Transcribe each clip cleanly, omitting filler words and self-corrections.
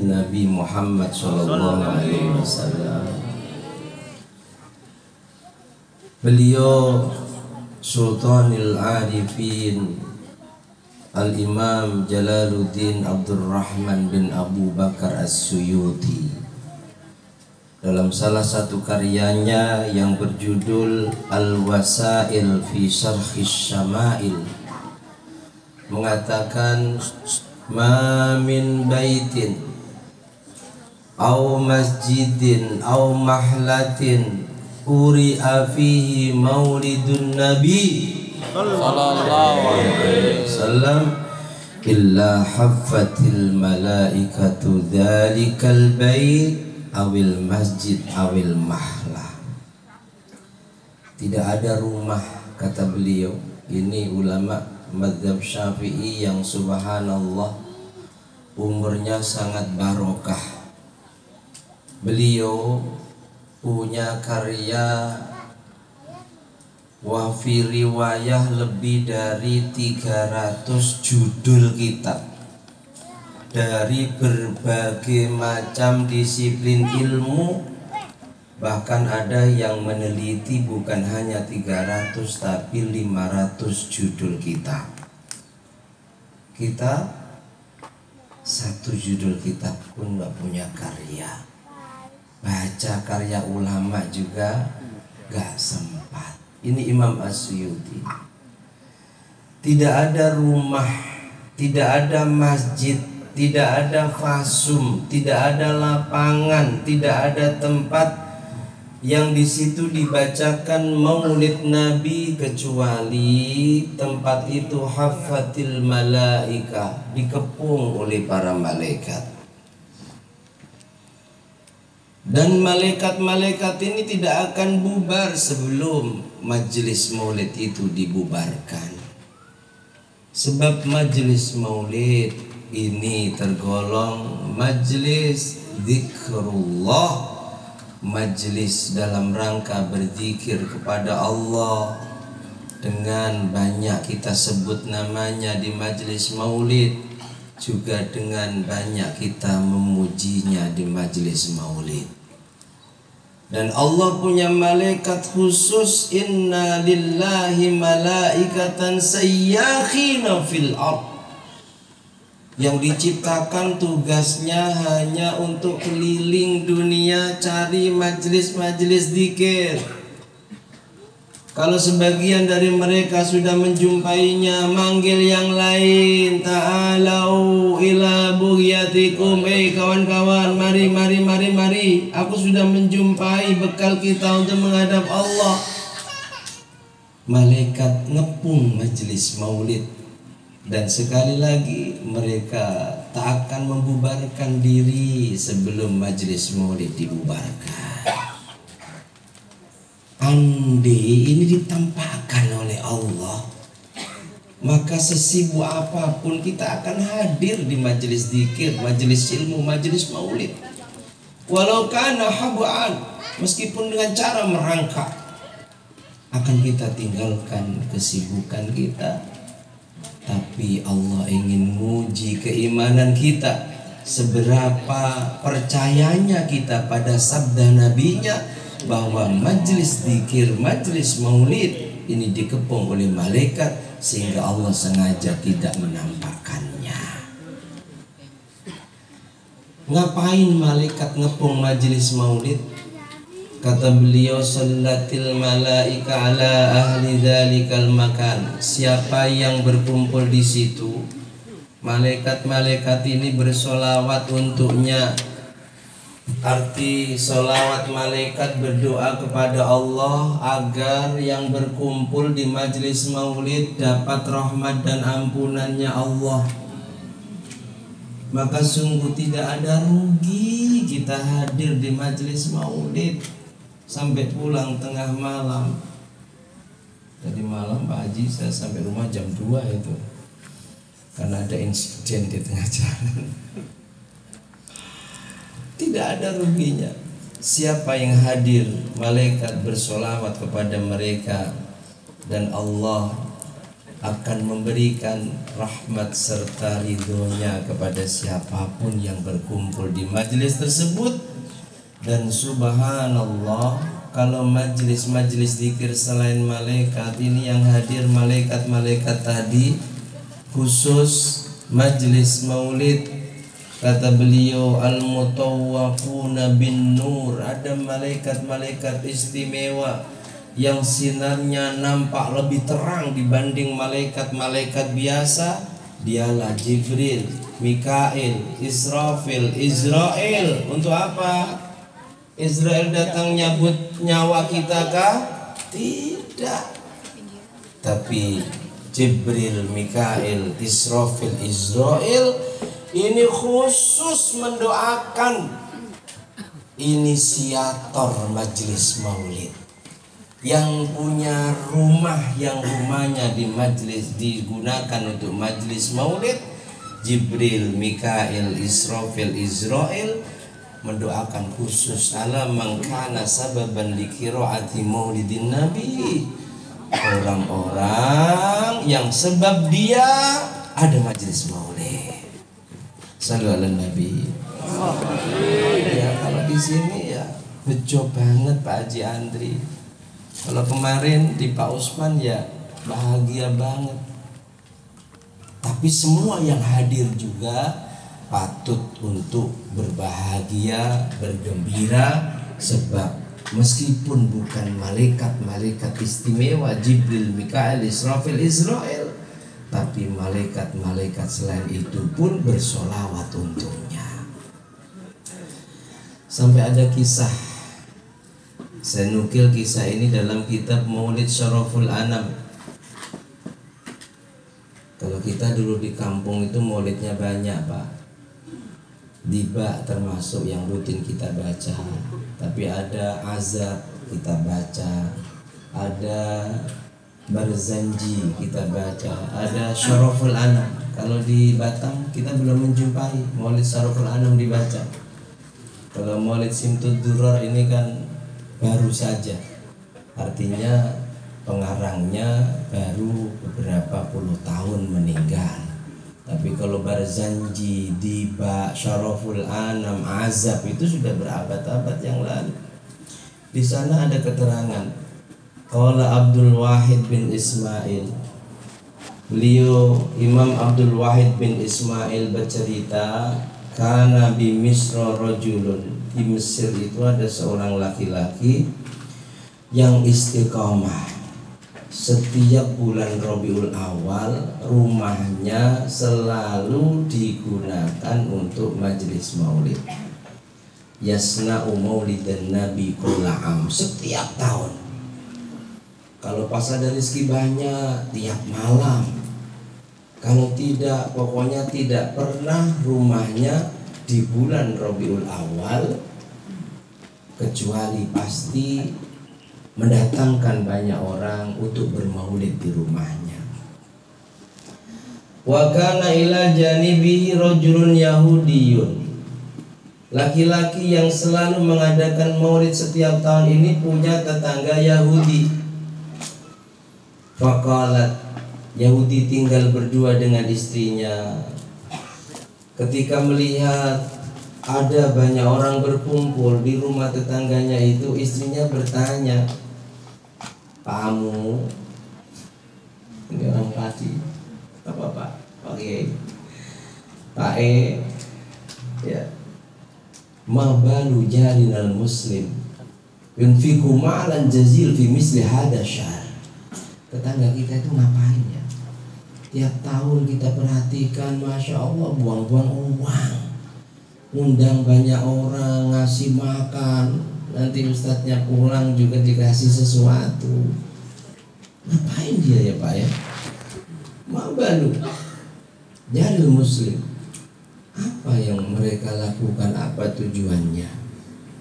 Nabi Muhammad sallallahu alaihi wasallam. Beliau Sultanul Arifin Al-Imam Jalaluddin Abdurrahman bin Abu Bakar As-Suyuti dalam salah satu karyanya yang berjudul Al-Wasail fi Syarhis Syama'il mengatakan, ma min baitin au masjidin au mahlatin uri'a fihi maulidun nabi sallallahu alaihi wasallam illa haffatil malaikatu dzalikal bait awil masjid awil mahlah. Tidak ada rumah, kata beliau, ini ulama mazhab Syafi'i yang subhanallah umurnya sangat barokah. Beliau punya karya wafi riwayah lebih dari 300 judul kitab dari berbagai macam disiplin ilmu, bahkan ada yang meneliti bukan hanya 300 tapi 500 judul kitab. Kita satu judul kitab pun gak punya karya, baca karya ulama juga gak sempat. Ini Imam As-Suyuti. Tidak ada rumah, tidak ada masjid, tidak ada fasum, tidak ada lapangan, tidak ada tempat yang di situ dibacakan maulid Nabi kecuali tempat itu haffatil malaika, dikepung oleh para malaikat. Dan malaikat-malaikat ini tidak akan bubar sebelum majelis maulid itu dibubarkan. Sebab majelis maulid ini tergolong majelis zikrullah, majelis dalam rangka berzikir kepada Allah. Dengan banyak kita sebut namanya di majelis maulid, juga dengan banyak kita memujinya di majelis maulid. Dan Allah punya malaikat khusus, inna lillahi malaikatan sayyakhina fil ard, yang diciptakan tugasnya hanya untuk keliling dunia cari majelis-majelis zikir. Kalau sebagian dari mereka sudah menjumpainya, manggil yang lain, ta'alau ila bughyatikum, kawan-kawan, mari, aku sudah menjumpai bekal kita untuk menghadap Allah. Malaikat ngepung majelis maulid, dan sekali lagi mereka tak akan membubarkan diri sebelum majelis maulid dibubarkan. Andai ini ditampakkan oleh Allah, maka sesibuk apapun kita akan hadir di majelis zikir, majelis ilmu, majelis maulid. Walau kana hab'an, meskipun dengan cara merangkak, akan kita tinggalkan kesibukan kita. Tapi Allah ingin menguji keimanan kita, seberapa percayanya kita pada sabda nabinya, bahwa majelis zikir, majelis maulid ini dikepung oleh malaikat, sehingga Allah sengaja tidak menampakkannya. Ngapain malaikat ngepung majelis maulid? Kata beliau, sallatil malaika ala ahli dzalikal makan. Siapa yang berkumpul di situ, malaikat-malaikat ini bersolawat untuknya. Arti solawat, malaikat berdoa kepada Allah agar yang berkumpul di majelis maulid dapat rahmat dan ampunannya Allah. Maka sungguh tidak ada rugi kita hadir di majelis maulid sampai pulang tengah malam. Tadi malam Pak Haji saya sampai rumah jam 2 itu, karena ada insiden di tengah jalan. Tidak ada ruginya. Siapa yang hadir, malaikat bersolawat kepada mereka, dan Allah akan memberikan rahmat serta ridhonya kepada siapapun yang berkumpul di majelis tersebut. Dan subhanallah, kalau majelis-majelis zikir selain malaikat ini yang hadir malaikat-malaikat tadi, khusus majelis maulid, kata beliau al-mutawwafuna bin nur, ada malaikat-malaikat istimewa yang sinarnya nampak lebih terang dibanding malaikat-malaikat biasa. Dialah Jibril, Mikail, Israfil, Israel. Untuk apa? Israel datang nyabut nyawa kita kah? Tidak. Tapi Jibril, Mikail, Israfil, Israel ini khusus mendoakan inisiator majelis maulid, yang punya rumah, yang rumahnya di majelis digunakan untuk majelis maulid. Jibril, Mikail, Israfil, Israel mendoakan khusus ala man kana sababan li qiraati maulidin nabi, orang-orang yang sebab dia ada majelis maulid. Sallu ala nabi. Ya, kalau di sini ya bejo banget Pak Haji Andri. Kalau kemarin di Pak Usman ya bahagia banget. Tapi semua yang hadir juga patut untuk berbahagia, bergembira, sebab meskipun bukan malaikat-malaikat istimewa Jibril, Mikail, Israfil, Israel, tapi malaikat-malaikat selain itu pun bersolawat untuknya. Sampai ada kisah, saya nukil kisah ini dalam kitab Maulid Syaraful Anam. Kalau kita dulu di kampung itu maulidnya banyak Pak, Diba termasuk yang rutin kita baca. Tapi ada Azab kita baca, ada Barzanji kita baca, ada Syaraful Anam. Kalau di Batam kita belum menjumpai Maulid Syaraful Anam dibaca. Kalau Maulid Simtud Durar ini kan baru saja, artinya pengarangnya baru beberapa puluh tahun meninggal. Tapi kalau Barzanji, Diba, Syaraful Anam, Azab itu sudah berabad-abad yang lalu. Di sana ada keterangan. Qala Abdul Wahid bin Ismail. Beliau Imam Abdul Wahid bin Ismail bercerita, kana bi Misra rajulun. Di Mesir itu ada seorang laki-laki yang istiqomah. Setiap bulan Rabiul Awal rumahnya selalu digunakan untuk majelis maulid. Yasna'u maulidan nabi kulla'am, setiap tahun. Kalau pas ada rezeki banyak, tiap malam. Kalau tidak, pokoknya tidak pernah rumahnya di bulan Rabiul Awal kecuali pasti mendatangkan banyak orang untuk bermaulid di rumahnya. Wa kana ila janibihi rajulun yahudiyun. Laki-laki yang selalu mengadakan maulid setiap tahun ini punya tetangga Yahudi. Faqalat, Yahudi tinggal berdua dengan istrinya. Ketika melihat ada banyak orang berkumpul di rumah tetangganya itu, istrinya bertanya, Pak Amu, ini orang Pati, apa Pak? Oke, Pak E, ya, ma balu jarinal muslim yunfiqu ma'lan jazil fi misli hada syahr. Tetangga kita itu ngapain ya? Tiap tahun kita perhatikan, Masya Allah, buang-buang uang, undang banyak orang, ngasih makan. Nanti ustadznya pulang juga dikasih sesuatu. Ngapain dia ya Pak ya? Mabalu Jalil muslim, apa yang mereka lakukan, apa tujuannya?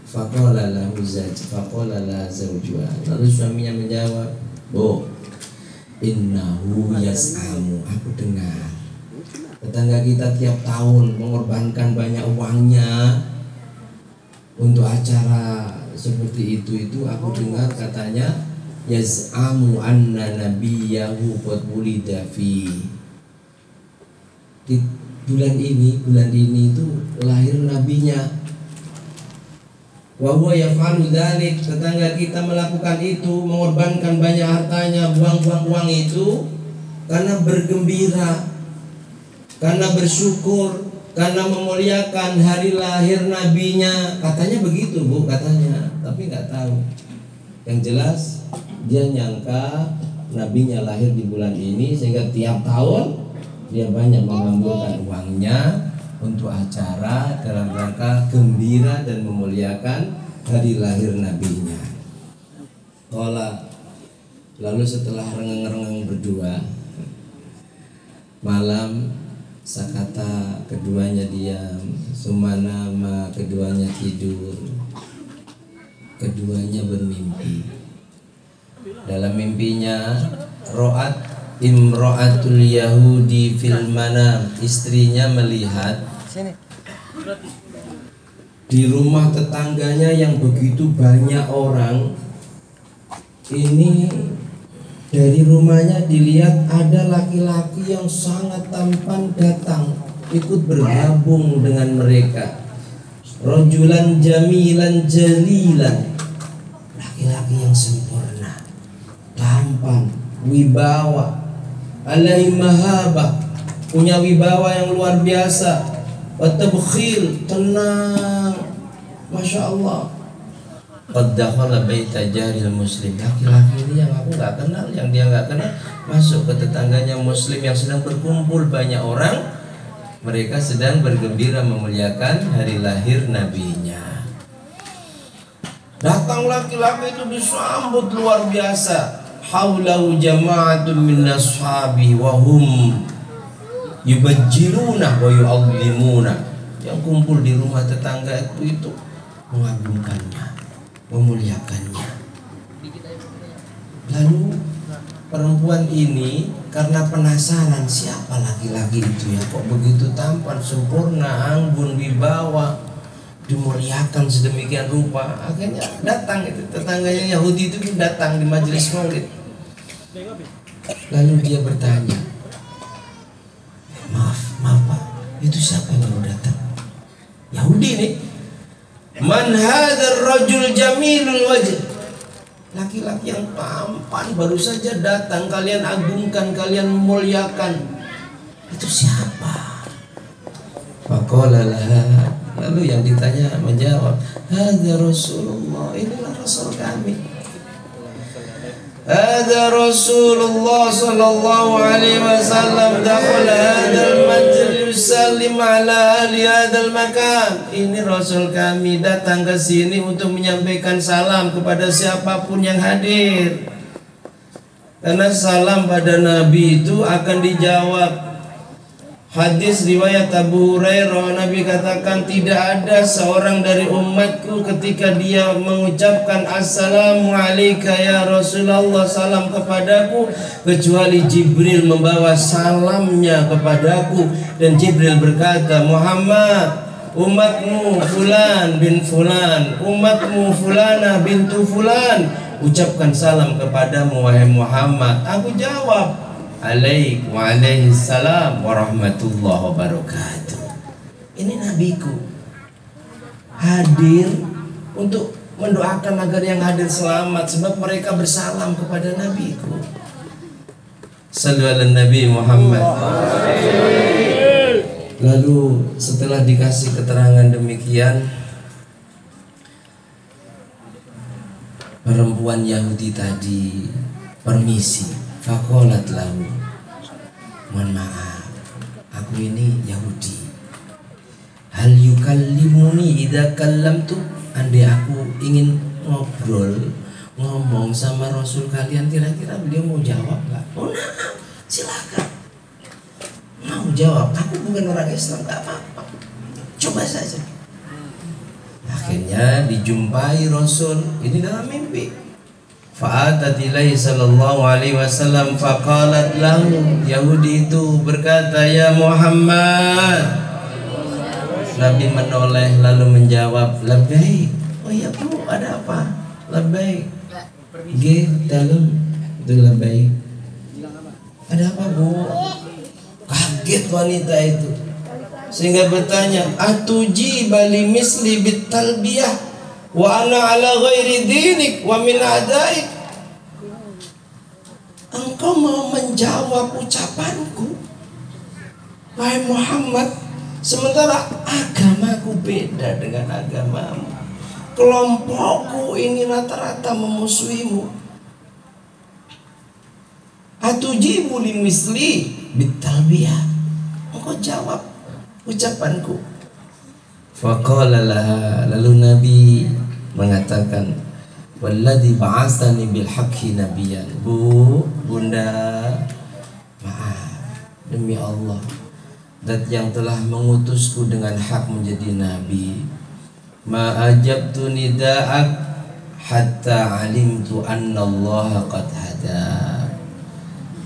Faqala lahu zawjuha. Lalu suaminya menjawab, "Bu, innahu yas'amu." Aku dengar tetangga kita tiap tahun mengorbankan banyak uangnya untuk acara seperti itu. Aku dengar katanya yaz'amu anna nabiyahu qad wulida fi. Di bulan ini itu lahir nabinya. Wa huwa yaf'alu dzalik, tetangga kita melakukan itu, mengorbankan banyak hartanya, buang-buang uang itu karena bergembira, karena bersyukur, karena memuliakan hari lahir nabinya. Katanya begitu, Bu, katanya, tapi nggak tahu. Yang jelas dia nyangka nabinya lahir di bulan ini, sehingga tiap tahun dia banyak mengambilkan uangnya untuk acara dalam rangka gembira dan memuliakan hari lahir nabinya. Lalu setelah rengeng-rengeng berdua, malam sakata keduanya diam, sumanama keduanya tidur, keduanya bermimpi. Dalam mimpinya ro'at imro'atul Yahudi fil manam, istrinya melihat di rumah tetangganya yang begitu banyak orang. Ini dari rumahnya dilihat ada laki-laki yang sangat tampan datang ikut bergabung dengan mereka. Rajulan jamilan jalilan, laki-laki yang sempurna, tampan, wibawa, alaihi mahabah, punya wibawa yang luar biasa. Watabkhil, tenang, masya Allah. Qad dakhala baita jaril muslim, laki-laki ini yang aku nggak kenal, yang dia nggak kenal, masuk ke tetangganya muslim yang sedang berkumpul banyak orang. Mereka sedang bergembira memuliakan hari lahir nabinya. Datang laki-laki itu disambut luar biasa. Haulahu jama'atun min ashabi wa hum yubajjiluna wa yu'azzimuna. Yang kumpul di rumah tetangga itu mengagungkannya, memuliakannya. Lalu perempuan ini karena penasaran siapa laki-laki itu ya, kok begitu tampan, sempurna, anggun, wibawa, dimuliakan sedemikian rupa. Akhirnya datang itu tetangganya Yahudi itu datang di majelis maulid. Lalu dia bertanya, maaf Pak, itu siapa yang baru datang? Yahudi nih. Man hadzal rajul jamilul wajh, laki-laki yang tampan baru saja datang, kalian agungkan, kalian muliakan. Itu siapa? Faqala laha, lalu yang ditanya menjawab, hadza Rasulullah, inilah Rasul kami. Hadza Rasulullah sallallahu alaihi wasallam dakhala hadzal majlis yusallim ala ahli hadzal makan. Ini Rasul kami datang ke sini untuk menyampaikan salam kepada siapapun yang hadir. Karena salam pada Nabi itu akan dijawab. Hadis riwayat Abu Hurairah, Nabi katakan tidak ada seorang dari umatku ketika dia mengucapkan assalamu alayka ya Rasulullah, salam kepadaku, kecuali Jibril membawa salamnya kepadaku. Dan Jibril berkata, Muhammad, umatmu fulan bin fulan, umatmu fulana bintu fulan, ucapkan salam kepadamu wahai Muhammad. Aku jawab, alaik wa alaihi salam warahmatullahi wabarakatuh. Ini nabiku hadir untuk mendoakan agar yang hadir selamat, sebab mereka bersalam kepada nabiku. Sallu ala Nabi Muhammad. Lalu setelah dikasih keterangan demikian, perempuan Yahudi tadi permisi. Faqalat lahu, mohon maaf, aku ini Yahudi. Hal yukallimuni idza kallamtu, andai aku ingin ngomong sama Rasul kalian, kira-kira beliau mau jawab nggak? Oh nah, silakan. Mau jawab, aku bukan orang Islam, nggak apa-apa, coba saja. Akhirnya dijumpai Rasul ini dalam mimpi. Fa'atat ilaihi sallallahu alaihi wasallam faqalat lahu, Yahudi itu berkata, ya Muhammad. Nabi menoleh lalu menjawab, labbaik. Oh ya Bu, ada apa? Labbaik. G dalam itulah baik. Ada apa bu? Kaget wanita itu sehingga bertanya, atuji bali misli bit talbiyah wa ana ala ghairi dinik wa min adaik. Engkau mau menjawab ucapanku wahai Muhammad, sementara agamaku beda dengan agamamu, kelompokku ini rata-rata memusuhimu. Atujibu li misli bitalbiyah, engkau jawab ucapanku. Faqala laha, lalu Nabi mengatakan, walladzi ba'atsani bil haqqi nabiyyan. Bunda, maaf, demi Allah, zat yang telah mengutusku dengan hak menjadi nabi, ma ajabtu nida'ak hatta alimtu anna Allah qad hada.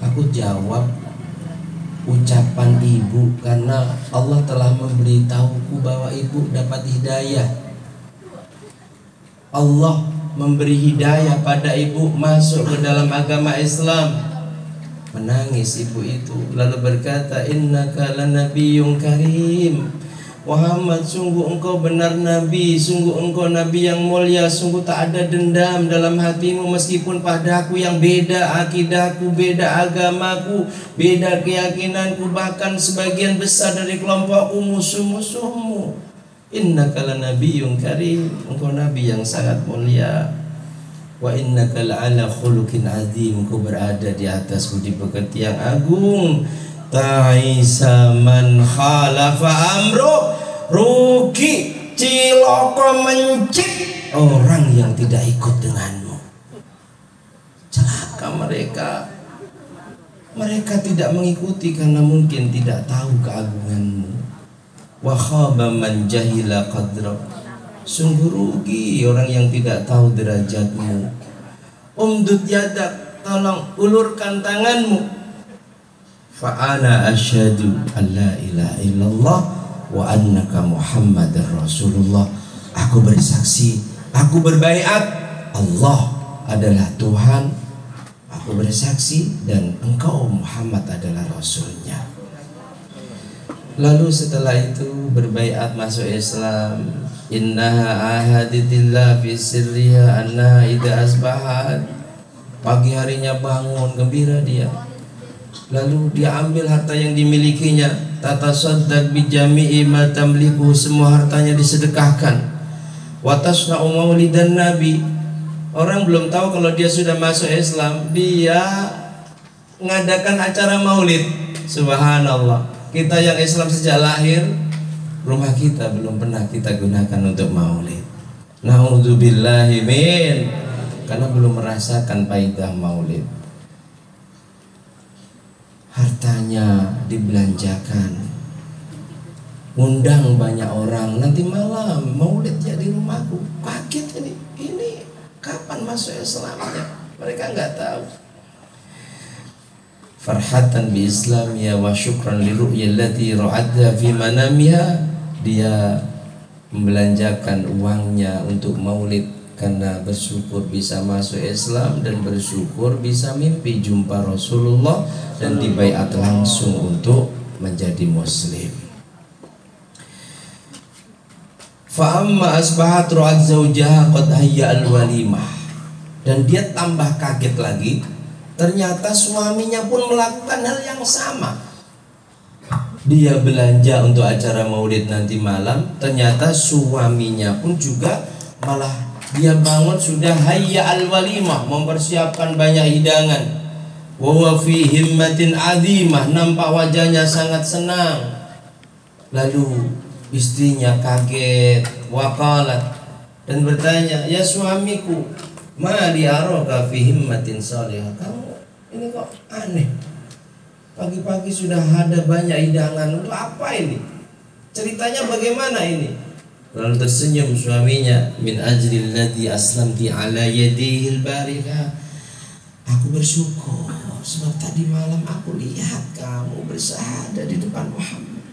Aku jawab ucapan ibu karena Allah telah memberitahuku bahwa ibu dapat hidayah. Allah memberi hidayah pada ibu masuk ke dalam agama Islam. Menangis ibu itu lalu berkata, innaka lanabiyyun karim. Muhammad, sungguh engkau benar nabi, sungguh engkau nabi yang mulia, sungguh tak ada dendam dalam hatimu meskipun padaku yang beda akidahku, beda agamaku, beda keyakinanku, bahkan sebagian besar dari kelompokku musuh-musuhmu. Innaka lanabiyyun karim, engkau nabi yang sangat mulia. Wa innaka la'ala khuluqin azim, engkau berada di atas budi pekerti yang agung. Ta'isa man khalafa amru, rugi ciloko mencik orang yang tidak ikut denganmu. Celaka mereka. Mereka tidak mengikuti karena mungkin tidak tahu keagunganmu. Wa khaba man jahila qadra, sungguh rugi orang yang tidak tahu derajatmu. Umdud yadak, tolong ulurkan tanganmu. Fa'ana asyhadu an la ilaha illallah wa annaka Muhammadar Rasulullah. Aku bersaksi, aku berbaiat, Allah adalah Tuhan. Aku bersaksi dan engkau Muhammad adalah Rasulnya. Lalu setelah itu berbaiat masuk Islam. Innaha ahaditillah fi sirriha annaha idza asbahat. Pagi harinya bangun gembira dia. Lalu dia ambil harta yang dimilikinya, tatasaddaq bi jami'i ma tamliku, semua hartanya disedekahkan. Wa tasna'u maulidan nabi. Orang belum tahu kalau dia sudah masuk Islam, dia mengadakan acara maulid. Subhanallah. Kita yang Islam sejak lahir, rumah kita belum pernah kita gunakan untuk maulid. Na'udzubillahi min, karena belum merasakan paidah maulid. Hartanya dibelanjakan, undang banyak orang, nanti malam maulid ya di rumahku. Kaget ini kapan masuk Islamnya? Mereka nggak tahu. Farhatan bi islamiyah wa syukran li ru'yallati ra'adha fi manamiha, dia membelanjakan uangnya untuk maulid karena bersyukur bisa masuk Islam dan bersyukur bisa mimpi jumpa Rasulullah dan dibaiat langsung untuk menjadi muslim. Fa amma asbahat ra'at zawjaha qad hayya al-walimah, dan dia tambah kaget lagi, ternyata suaminya pun melakukan hal yang sama. Dia belanja untuk acara maulid nanti malam, ternyata suaminya pun juga malah dia bangun sudah hayya al-walimah, mempersiapkan banyak hidangan. Wa huwa fi himmatin azimah, nampak wajahnya sangat senang. Lalu istrinya kaget, waqalat, dan bertanya, ya suamiku, ma li araka fi himmatin salihah, kamu ini kok aneh, pagi-pagi sudah ada banyak hidangan, untuk apa ini? Ceritanya bagaimana ini? Lalu tersenyum suaminya, min ajril ladzi aslamti ala yadihil barika, aku bersyukur sebab tadi malam aku lihat kamu bersyahadah di depan Muhammad.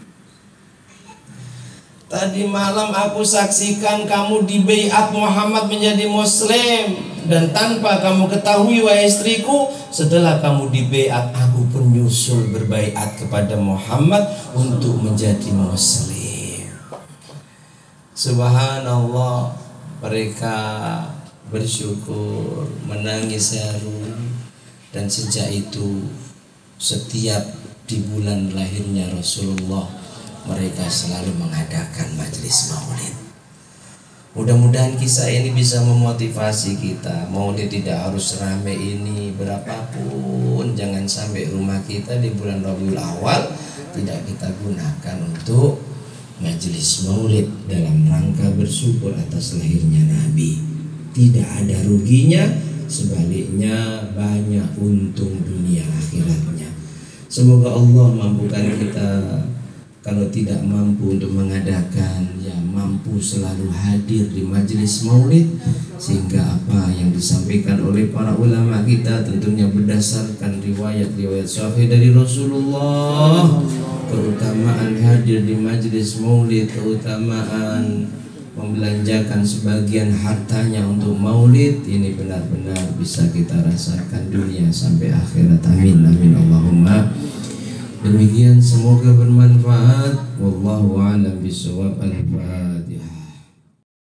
Tadi malam aku saksikan kamu di baiat Muhammad menjadi muslim, dan tanpa kamu ketahui wahai istriku, setelah kamu di baiat aku pun nyusul berbaiat kepada Muhammad untuk menjadi muslim. Subhanallah, mereka bersyukur, menangis haru, dan sejak itu setiap di bulan lahirnya Rasulullah mereka selalu mengadakan majelis maulid. Mudah-mudahan kisah ini bisa memotivasi kita. Maulid tidak harus ramai ini berapapun, jangan sampai rumah kita di bulan Rabiul Awal tidak kita gunakan untuk majelis maulid dalam rangka bersyukur atas lahirnya Nabi. Tidak ada ruginya, sebaliknya banyak untung dunia akhiratnya. Semoga Allah mampukan kita. Kalau tidak mampu untuk mengadakan, ya mampu selalu hadir di majelis maulid, sehingga apa yang disampaikan oleh para ulama kita tentunya berdasarkan riwayat-riwayat sahih dari Rasulullah, keutamaan hadir di majelis maulid, keutamaan membelanjakan sebagian hartanya untuk maulid, ini benar-benar bisa kita rasakan dunia sampai akhirat. Amin amin Allahumma. Demikian, semoga bermanfaat. Wallahu a'lam bishawab. Al-Fatihah.